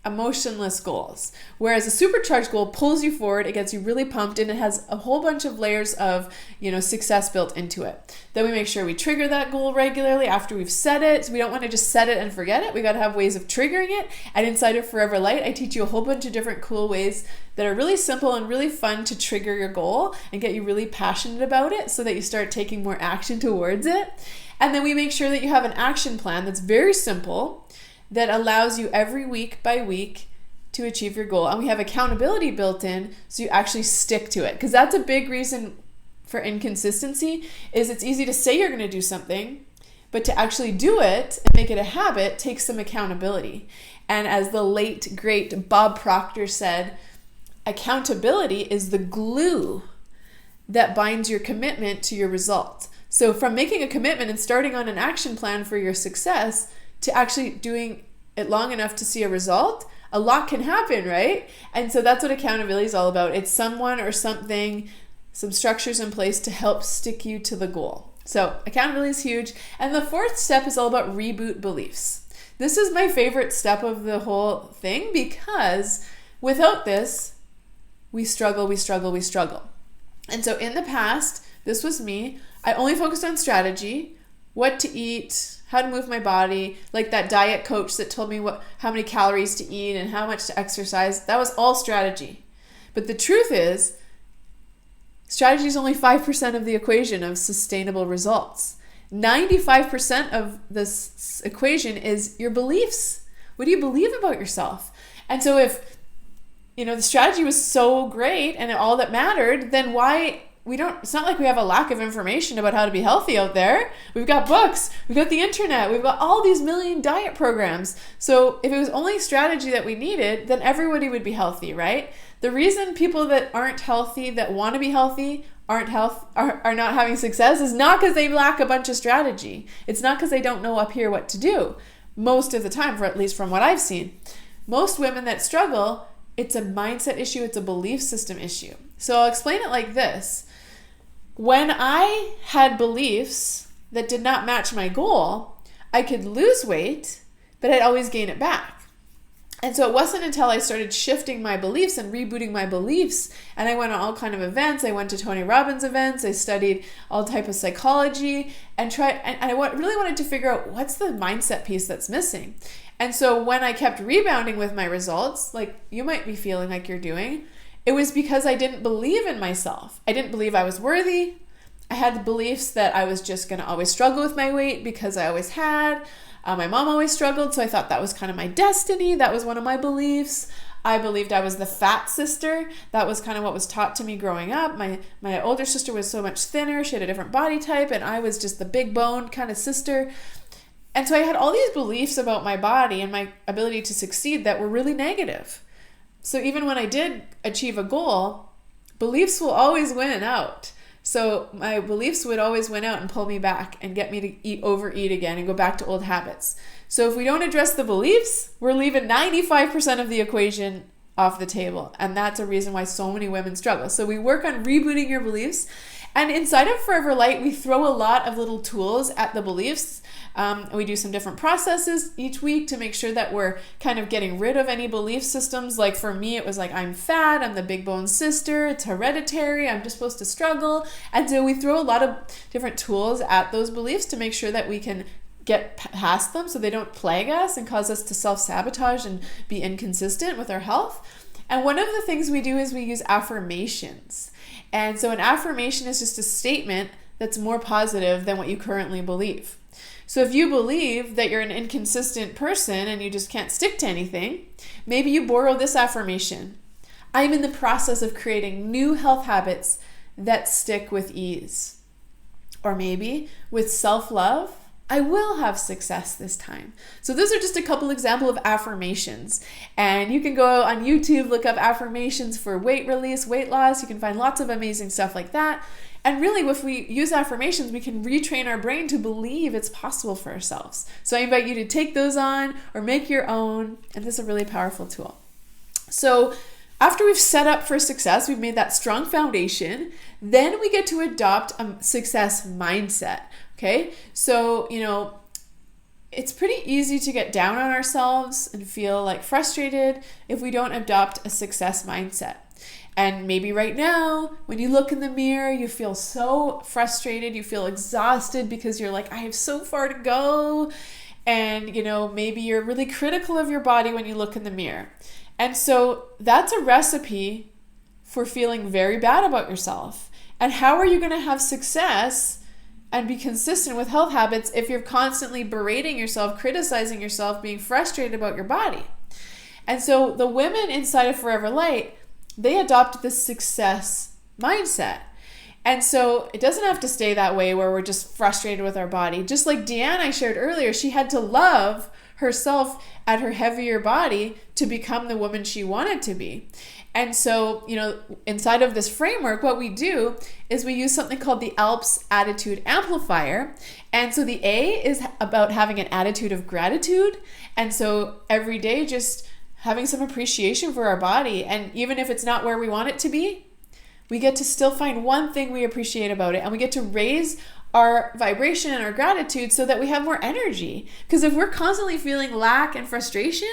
emotionless goals. Whereas a supercharged goal pulls you forward, it gets you really pumped, and it has a whole bunch of layers of, success built into it. Then we make sure we trigger that goal regularly after we've set it. So we don't want to just set it and forget it. We got to have ways of triggering it. And inside of Forever Light, I teach you a whole bunch of different cool ways that are really simple and really fun to trigger your goal and get you really passionate about it so that you start taking more action towards it. And then we make sure that you have an action plan that's very simple, that allows you every week by week to achieve your goal. And we have accountability built in so you actually stick to it. Because that's a big reason for inconsistency, is it's easy to say you're going to do something, but to actually do it and make it a habit takes some accountability. And as the late, great Bob Proctor said, accountability is the glue that binds your commitment to your result. So from making a commitment and starting on an action plan for your success to actually doing it long enough to see a result, a lot can happen, right? And so that's what accountability is all about. It's someone or something, some structures in place to help stick you to the goal. So accountability is huge. And the 4th step is all about reboot beliefs. This is my favorite step of the whole thing, because without this, we struggle. And so in the past, this was me. I only focused on strategy, what to eat, how to move my body, like that diet coach that told me how many calories to eat and how much to exercise. That was all strategy. But the truth is, strategy is only 5% of the equation of sustainable results. 95% of this equation is your beliefs. What do you believe about yourself? And so if, the strategy was so great and all that mattered, then why... it's not like we have a lack of information about how to be healthy out there. We've got books, we've got the internet, we've got all these million diet programs. So if it was only strategy that we needed, then everybody would be healthy, right? The reason people that aren't healthy, that want to be healthy, are not having success is not because they lack a bunch of strategy. It's not because they don't know up here what to do. Most of the time, for at least from what I've seen. Most women that struggle, it's a mindset issue, it's a belief system issue. So I'll explain it like this. When I had beliefs that did not match my goal, I could lose weight, but I'd always gain it back. And so it wasn't until I started shifting my beliefs and rebooting my beliefs, and I went on all kind of events. I went to Tony Robbins events. I studied all type of psychology and I really wanted to figure out what's the mindset piece that's missing. And so when I kept rebounding with my results, like you might be feeling like you're doing, it was because I didn't believe in myself. I didn't believe I was worthy. I had the beliefs that I was just going to always struggle with my weight because I always had. My mom always struggled, so I thought that was kind of my destiny. That was one of my beliefs. I believed I was the fat sister. That was kind of what was taught to me growing up. My older sister was so much thinner. She had a different body type, and I was just the big boned kind of sister. And so I had all these beliefs about my body and my ability to succeed that were really negative. So even when I did achieve a goal, beliefs will always win out. So my beliefs would always win out and pull me back and get me to overeat again and go back to old habits. So if we don't address the beliefs, we're leaving 95% of the equation off the table. And that's a reason why so many women struggle. So we work on rebooting your beliefs. And inside of Forever Light, we throw a lot of little tools at the beliefs. We do some different processes each week to make sure that we're kind of getting rid of any belief systems. Like for me, it was like, I'm fat, I'm the big bone sister, it's hereditary, I'm just supposed to struggle. And so we throw a lot of different tools at those beliefs to make sure that we can get past them so they don't plague us and cause us to self-sabotage and be inconsistent with our health. And one of the things we do is we use affirmations. And so an affirmation is just a statement that's more positive than what you currently believe. So if you believe that you're an inconsistent person and you just can't stick to anything, maybe you borrow this affirmation. I'm in the process of creating new health habits that stick with ease. Or maybe with self-love, I will have success this time. So those are just a couple examples of affirmations. And you can go on YouTube, look up affirmations for weight release, weight loss. You can find lots of amazing stuff like that. And really, if we use affirmations, we can retrain our brain to believe it's possible for ourselves. So I invite you to take those on or make your own. And this is a really powerful tool. So after we've set up for success, we've made that strong foundation, then we get to adopt a success mindset. Okay, so, it's pretty easy to get down on ourselves and feel like frustrated if we don't adopt a success mindset. And maybe right now, when you look in the mirror, you feel so frustrated, you feel exhausted because you're like, I have so far to go. And, maybe you're really critical of your body when you look in the mirror. And so that's a recipe for feeling very bad about yourself. And how are you going to have success and be consistent with health habits if you're constantly berating yourself, criticizing yourself, being frustrated about your body? And so the women inside of Forever Light, they adopt this success mindset. And so it doesn't have to stay that way where we're just frustrated with our body. Just like Deanne I shared earlier, she had to love herself at her heavier body to become the woman she wanted to be. And so, inside of this framework, what we do is we use something called the ALPS Attitude Amplifier. And so the A is about having an attitude of gratitude. And so every day, just having some appreciation for our body. And even if it's not where we want it to be, we get to still find one thing we appreciate about it. And we get to raise our vibration and our gratitude so that we have more energy. Because if we're constantly feeling lack and frustration,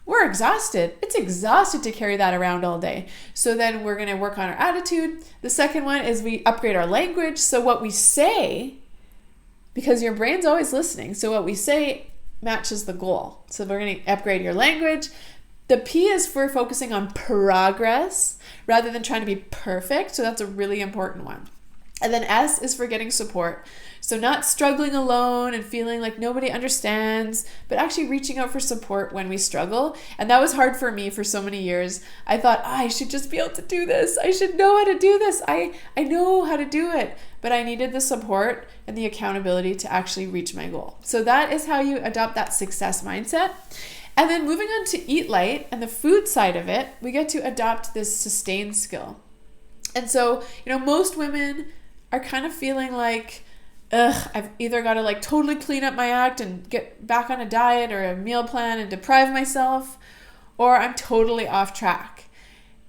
we're exhausted. It's exhausted to carry that around all day. So then we're going to work on our attitude. The second one is we upgrade our language. So what we say, because your brain's always listening, so what we say matches the goal. So we're going to upgrade your language. The P is for focusing on progress rather than trying to be perfect. So that's a really important one. And then S is for getting support. So not struggling alone and feeling like nobody understands, but actually reaching out for support when we struggle. And that was hard for me for so many years. I thought, I should just be able to do this. I should know how to do this. I know how to do it. But I needed the support and the accountability to actually reach my goal. So that is how you adopt that success mindset. And then moving on to Eat Light and the food side of it, we get to adopt this sustain skill. And so, most women are kind of feeling like, I've either got to totally clean up my act and get back on a diet or a meal plan and deprive myself, or I'm totally off track.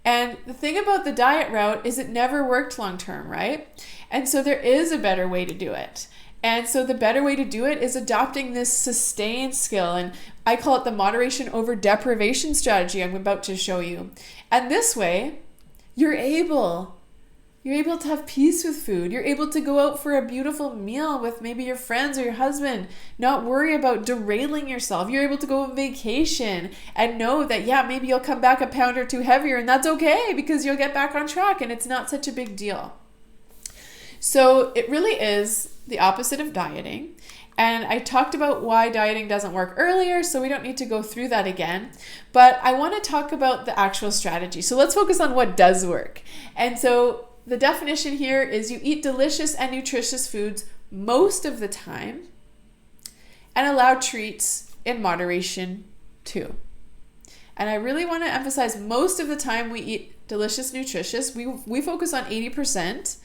And the thing about the diet route is it never worked long term, right? And so there is a better way to do it. And so the better way to do it is adopting this sustain skill. And I call it the moderation over deprivation strategy I'm about to show you. And this way, you're able to have peace with food. You're able to go out for a beautiful meal with maybe your friends or your husband, not worry about derailing yourself. You're able to go on vacation and know that, maybe you'll come back a pound or two heavier, and that's okay because you'll get back on track and it's not such a big deal. So it really is the opposite of dieting. And I talked about why dieting doesn't work earlier, so we don't need to go through that again. But I want to talk about the actual strategy. So let's focus on what does work. And so the definition here is you eat delicious and nutritious foods most of the time and allow treats in moderation too. And I really want to emphasize most of the time we eat delicious, nutritious. We focus on 80%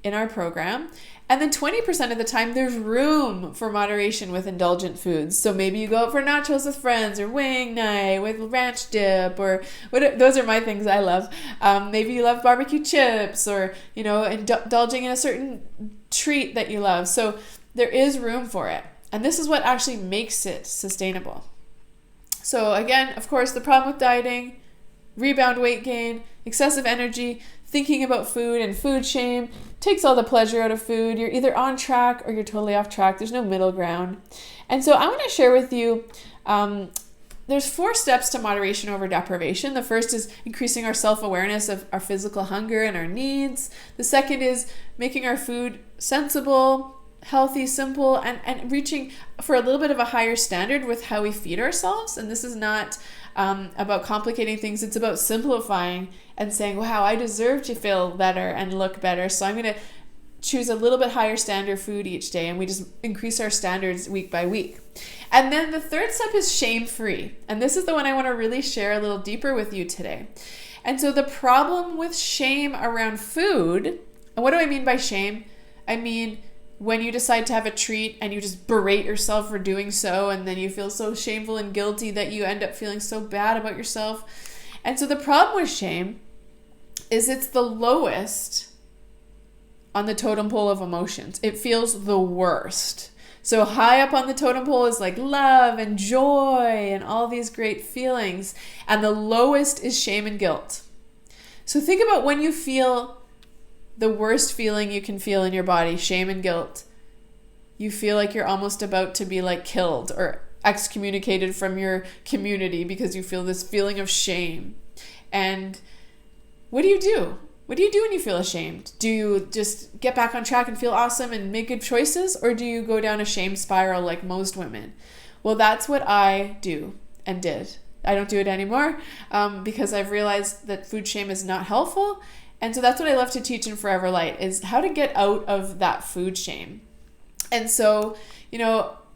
in our program. And then 20% of the time, there's room for moderation with indulgent foods. So maybe you go out for nachos with friends or wing night with ranch dip or those are my things I love. Maybe you love barbecue chips or, indulging in a certain treat that you love. So there is room for it. And this is what actually makes it sustainable. So again, of course, the problem with dieting, rebound weight gain, excessive energy, thinking about food and food shame takes all the pleasure out of food. You're either on track or you're totally off track. There's no middle ground. And so I want to share with you, there's 4 steps to moderation over deprivation. The first is increasing our self-awareness of our physical hunger and our needs. The second is making our food sensible, healthy, simple, and reaching for a little bit of a higher standard with how we feed ourselves. And this is not about complicating things. It's about simplifying and saying, wow, I deserve to feel better and look better. So I'm going to choose a little bit higher standard food each day. And we just increase our standards week by week. And then the third step is shame-free. And this is the one I want to really share a little deeper with you today. And so the problem with shame around food, and what do I mean by shame? I mean, when you decide to have a treat and you just berate yourself for doing so, and then you feel so shameful and guilty that you end up feeling so bad about yourself. And so the problem with shame is it's the lowest on the totem pole of emotions. It feels the worst. So high up on the totem pole is like love and joy and all these great feelings. And the lowest is shame and guilt. So think about when you feel the worst feeling you can feel in your body, shame and guilt. You feel like you're almost about to be like killed or excommunicated from your community because you feel this feeling of shame. And what do you do? What do you do when you feel ashamed? Do you just get back on track and feel awesome and make good choices? Or do you go down a shame spiral like most women? Well, that's what I do and did. I don't do it anymore because I've realized that food shame is not helpful. And so that's what I love to teach in Forever Light is how to get out of that food shame. And so,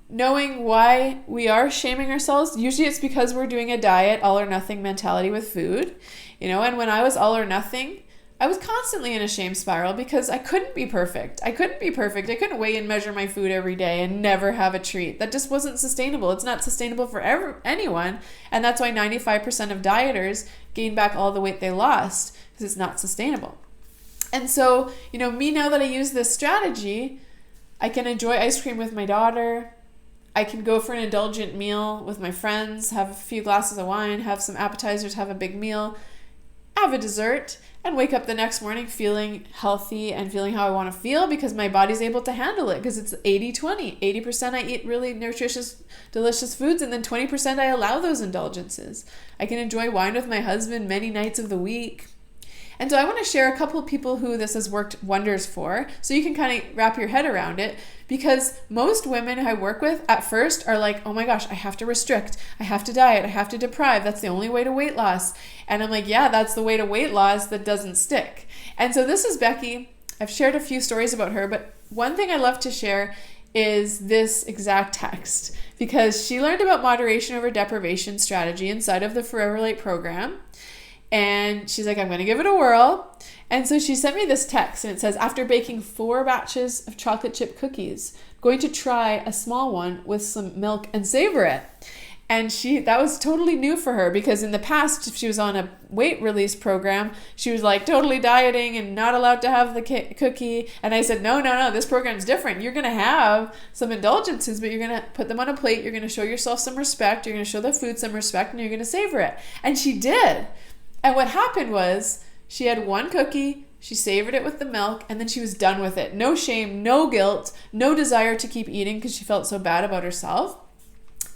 knowing why we are shaming ourselves, usually it's because we're doing a diet, all or nothing mentality with food, and when I was all or nothing, I was constantly in a shame spiral because I couldn't be perfect. I couldn't weigh and measure my food every day and never have a treat. That just wasn't sustainable. It's not sustainable for anyone. And that's why 95% of dieters gain back all the weight they lost because it's not sustainable. And so, me now that I use this strategy, I can enjoy ice cream with my daughter. I can go for an indulgent meal with my friends, have a few glasses of wine, have some appetizers, have a big meal, have a dessert, and wake up the next morning feeling healthy and feeling how I want to feel because my body's able to handle it because it's 80-20. 80% I eat really nutritious, delicious foods, and then 20% I allow those indulgences. I can enjoy wine with my husband many nights of the week. And so I want to share a couple of people who this has worked wonders for so you can kind of wrap your head around it, because most women I work with at first are like, oh my gosh, I have to restrict, I have to diet, I have to deprive. That's the only way to weight loss. And I'm like, yeah, that's the way to weight loss that doesn't stick. And so this is Becky. I've shared a few stories about her, but one thing I love to share is this exact text because she learned about moderation over deprivation strategy inside of the Forever Light program. And she's like, I'm going to give it a whirl. And so she sent me this text and it says, after baking 4 batches of chocolate chip cookies, I'm going to try a small one with some milk and savor it. And that was totally new for her because in the past, if she was on a weight release program, she was like totally dieting and not allowed to have the cookie. And I said, no, this program's different. You're going to have some indulgences, but you're going to put them on a plate. You're going to show yourself some respect. You're going to show the food some respect and you're going to savor it. And she did. And what happened was she had 1 cookie, she savored it with the milk, and then she was done with it. No shame, no guilt, no desire to keep eating because she felt so bad about herself.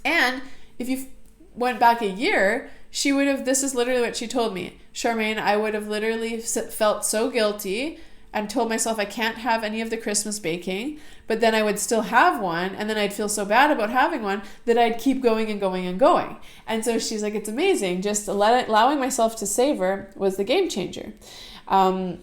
And if you went back a year, she would have, this is literally what she told me, Charmaine, I would have literally felt so guilty and told myself I can't have any of the Christmas baking, but then I would still have one, and then I'd feel so bad about having one that I'd keep going and going and going. And so she's like, it's amazing. Just allowing myself to savor was the game changer. And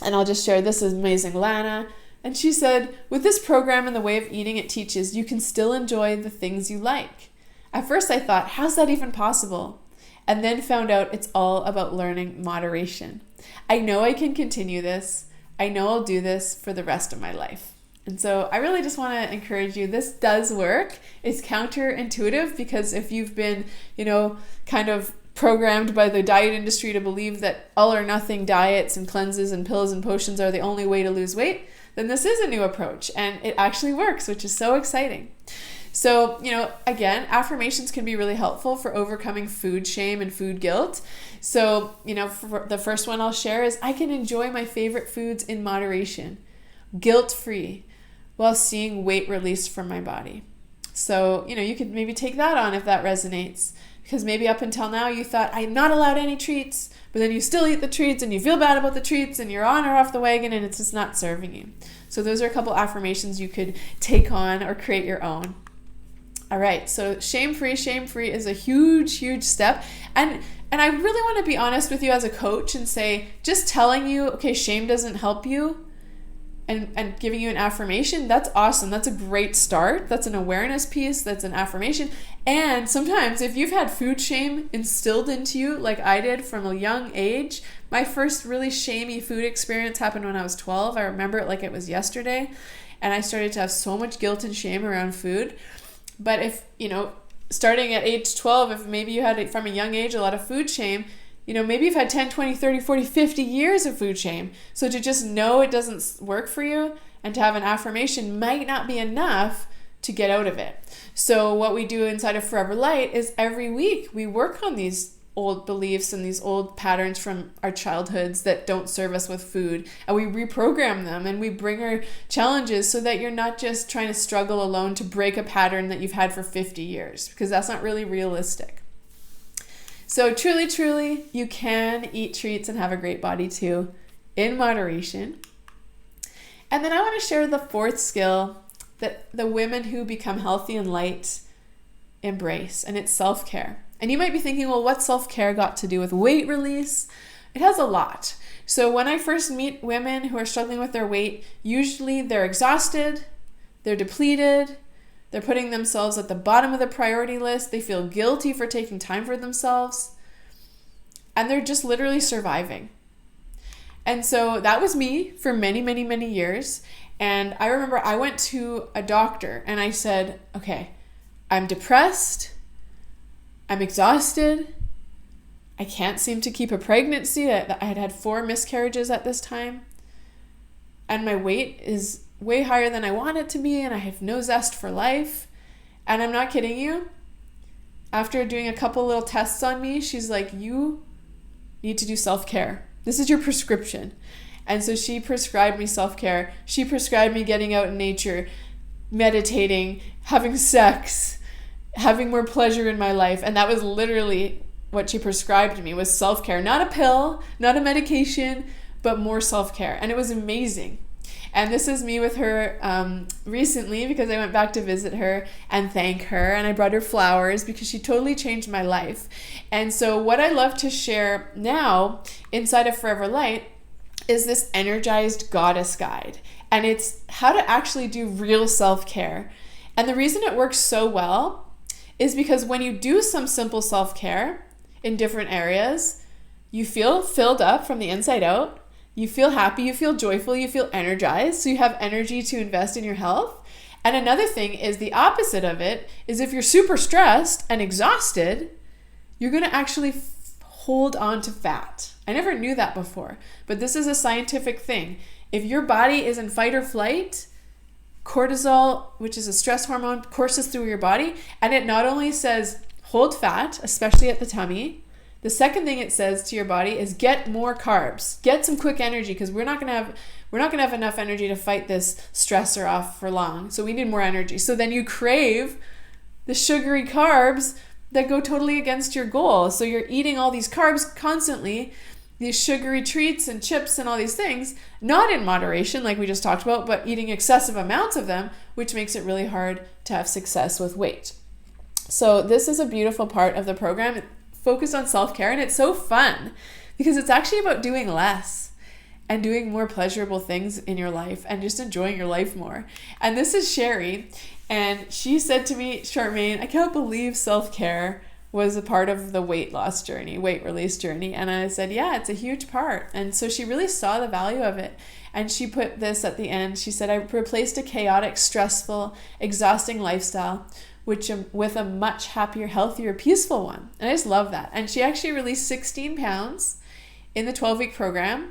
I'll just share, this is amazing, Lana. And she said, with this program and the way of eating it teaches, you can still enjoy the things you like. At first I thought, how's that even possible? And then found out it's all about learning moderation. I know I can continue this. I know I'll do this for the rest of my life. And so I really just want to encourage you. This does work. It's counterintuitive because if you've been, kind of programmed by the diet industry to believe that all or nothing diets and cleanses and pills and potions are the only way to lose weight, then this is a new approach and it actually works, which is so exciting. So, again, affirmations can be really helpful for overcoming food shame and food guilt. So, for the first one I'll share is I can enjoy my favorite foods in moderation, guilt-free, while seeing weight release from my body. So, you could maybe take that on if that resonates, because maybe up until now you thought, I'm not allowed any treats, but then you still eat the treats and you feel bad about the treats and you're on or off the wagon and it's just not serving you. So those are a couple affirmations you could take on or create your own. All right, so shame-free is a huge, huge step. And I really want to be honest with you as a coach and say, just telling you, okay, shame doesn't help you and giving you an affirmation, that's awesome. That's a great start. That's an awareness piece. That's an affirmation. And sometimes if you've had food shame instilled into you, like I did from a young age, my first really shamey food experience happened when I was 12. I remember it like it was yesterday. And I started to have so much guilt and shame around food. But if, starting at age 12, if maybe you had from a young age a lot of food shame, maybe you've had 10, 20, 30, 40, 50 years of food shame. So to just know it doesn't work for you and to have an affirmation might not be enough to get out of it. So what we do inside of Forever Light is every week we work on these old beliefs and these old patterns from our childhoods that don't serve us with food, and we reprogram them and we bring our challenges so that you're not just trying to struggle alone to break a pattern that you've had for 50 years, because that's not really realistic. So truly, you can eat treats and have a great body too, in moderation. And then I want to share the fourth skill that the women who become healthy and light embrace, and it's self-care. And you might be thinking, well, what's self-care got to do with weight release? It has a lot. So when I first meet women who are struggling with their weight, usually they're exhausted, they're depleted, they're putting themselves at the bottom of the priority list, they feel guilty for taking time for themselves, and they're just literally surviving. And so that was me for many, many, many years. And I remember I went to a doctor and I said, okay, I'm depressed, I'm exhausted, I can't seem to keep a pregnancy. I had had 4 miscarriages at this time, and my weight is way higher than I want it to be, and I have no zest for life. And I'm not kidding you. After doing a couple little tests on me, she's like, you need to do self-care. This is your prescription. And so she prescribed me self-care. She prescribed me getting out in nature, meditating, having sex, having more pleasure in my life. And that was literally what she prescribed me, was self-care. Not a pill, not a medication, but more self-care. And it was amazing. And this is me with her recently, because I went back to visit her and thank her, and I brought her flowers because she totally changed my life. And so what I love to share now inside of Forever Light is this energized goddess guide. And it's how to actually do real self-care. And the reason it works so well is because when you do some simple self-care in different areas, you feel filled up from the inside out. You feel happy, you feel joyful, you feel energized, so you have energy to invest in your health. And another thing is the opposite of it is if you're super stressed and exhausted, you're going to actually hold on to fat. I never knew that before, but this is a scientific thing. If your body is in fight or flight, cortisol, which is a stress hormone, courses through your body, and it not only says hold fat, especially at the tummy. The second thing it says to your body is get more carbs, get some quick energy, because we're not gonna have enough energy to fight this stressor off for long. So we need more energy. So then you crave the sugary carbs that go totally against your goal. So you're eating all these carbs constantly, these sugary treats and chips and all these things, not in moderation, like we just talked about, but eating excessive amounts of them, which makes it really hard to have success with weight. So this is a beautiful part of the program. It focused on self-care, and it's so fun because it's actually about doing less and doing more pleasurable things in your life and just enjoying your life more. And this is Sherry, and she said to me, Charmaine, I can't believe self-care was a part of the weight loss journey, weight release journey. And I said, yeah, it's a huge part. And so she really saw the value of it. And she put this at the end. She said, I replaced a chaotic, stressful, exhausting lifestyle with a much happier, healthier, peaceful one. And I just love that. And she actually released 16 pounds in the 12-week program.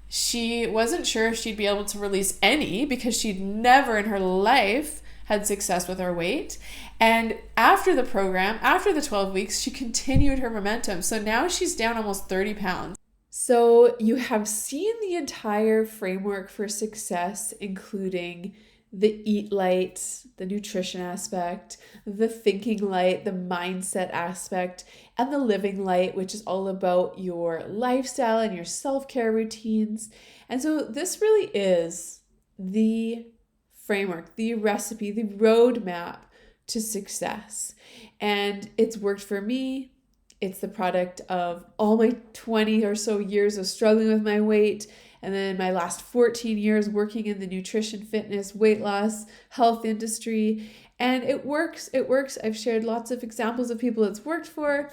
She wasn't sure if she'd be able to release any because she'd never in her life had success with her weight. And after the program, after the 12 weeks, she continued her momentum. So now she's down almost 30 pounds. So you have seen the entire framework for success, including the eat light, the nutrition aspect, the thinking light, the mindset aspect, and the living light, which is all about your lifestyle and your self-care routines. And so this really is the framework, the recipe, the roadmap to success. And it's worked for me. It's the product of all my 20 or so years of struggling with my weight, and then my last 14 years working in the nutrition, fitness, weight loss, health industry. And it works. It works. I've shared lots of examples of people it's worked for.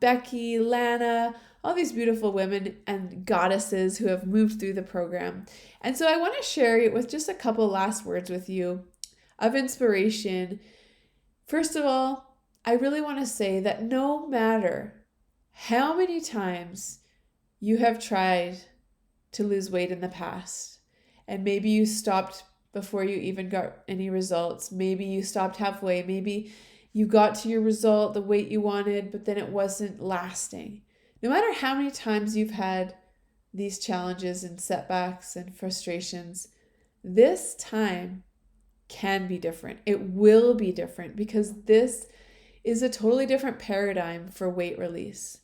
Becky, Lana, all these beautiful women and goddesses who have moved through the program. And so I want to share it with just a couple last words with you of inspiration. First of all, I really want to say that no matter how many times you have tried to lose weight in the past, and maybe you stopped before you even got any results, maybe you stopped halfway, maybe you got to your result, the weight you wanted, but then it wasn't lasting. No matter how many times you've had these challenges and setbacks and frustrations, this time can be different. It will be different because this is a totally different paradigm for weight release.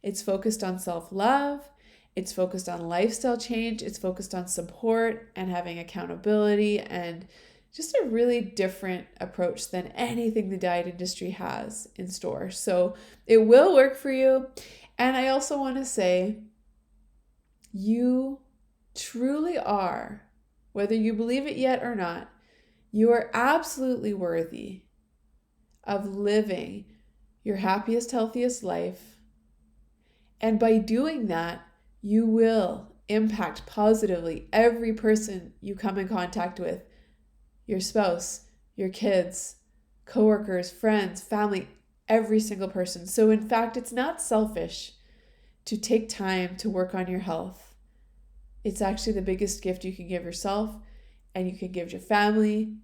It's focused on self-love. It's focused on lifestyle change. It's focused on support and having accountability and just a really different approach than anything the diet industry has in store. So it will work for you. And I also want to say, you truly are, whether you believe it yet or not, you are absolutely worthy of living your happiest, healthiest life. And by doing that, you will impact positively every person you come in contact with, your spouse, your kids, coworkers, friends, family, every single person. So in fact, it's not selfish to take time to work on your health. It's actually the biggest gift you can give yourself and you can give your family.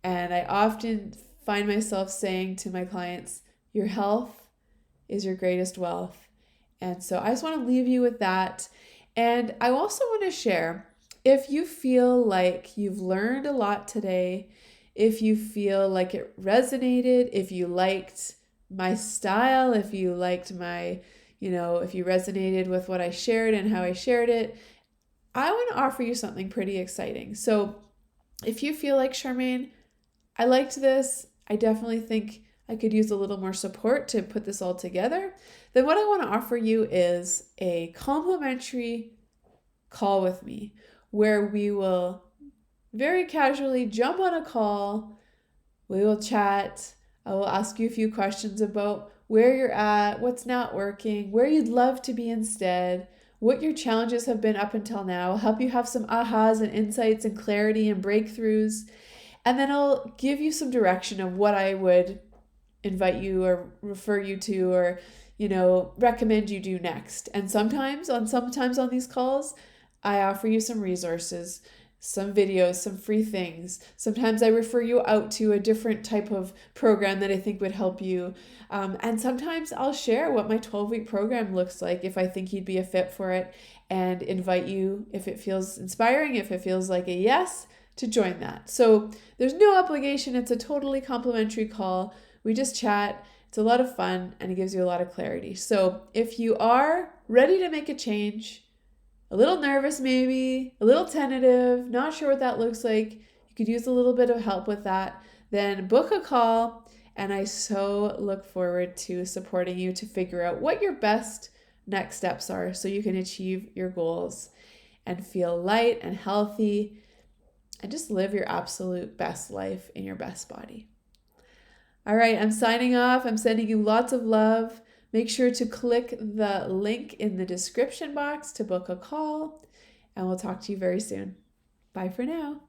And I often find myself saying to my clients, your health is your greatest wealth. And so I just want to leave you with that. And I also want to share, if you feel like you've learned a lot today, if you feel like it resonated, if you liked my style, if you liked my, if you resonated with what I shared and how I shared it, I want to offer you something pretty exciting. So if you feel like, Charmaine, I liked this, I definitely think I could use a little more support to put this all together, then what I want to offer you is a complimentary call with me where we will very casually jump on a call. We will chat. I will ask you a few questions about where you're at, what's not working, where you'd love to be instead, what your challenges have been up until now. I'll help you have some ahas and insights and clarity and breakthroughs. And then I'll give you some direction of what I would invite you or refer you to or, recommend you do next. And sometimes on these calls, I offer you some resources, some videos, some free things. Sometimes I refer you out to a different type of program that I think would help you. And sometimes I'll share what my 12-week program looks like if I think you'd be a fit for it and invite you, if it feels inspiring, if it feels like a yes, to join that. So there's no obligation. It's a totally complimentary call. We just chat. It's a lot of fun and it gives you a lot of clarity. So if you are ready to make a change, a little nervous maybe, a little tentative, not sure what that looks like, you could use a little bit of help with that, then book a call. And I so look forward to supporting you to figure out what your best next steps are so you can achieve your goals and feel light and healthy and just live your absolute best life in your best body. All right, I'm signing off. I'm sending you lots of love. Make sure to click the link in the description box to book a call, and we'll talk to you very soon. Bye for now.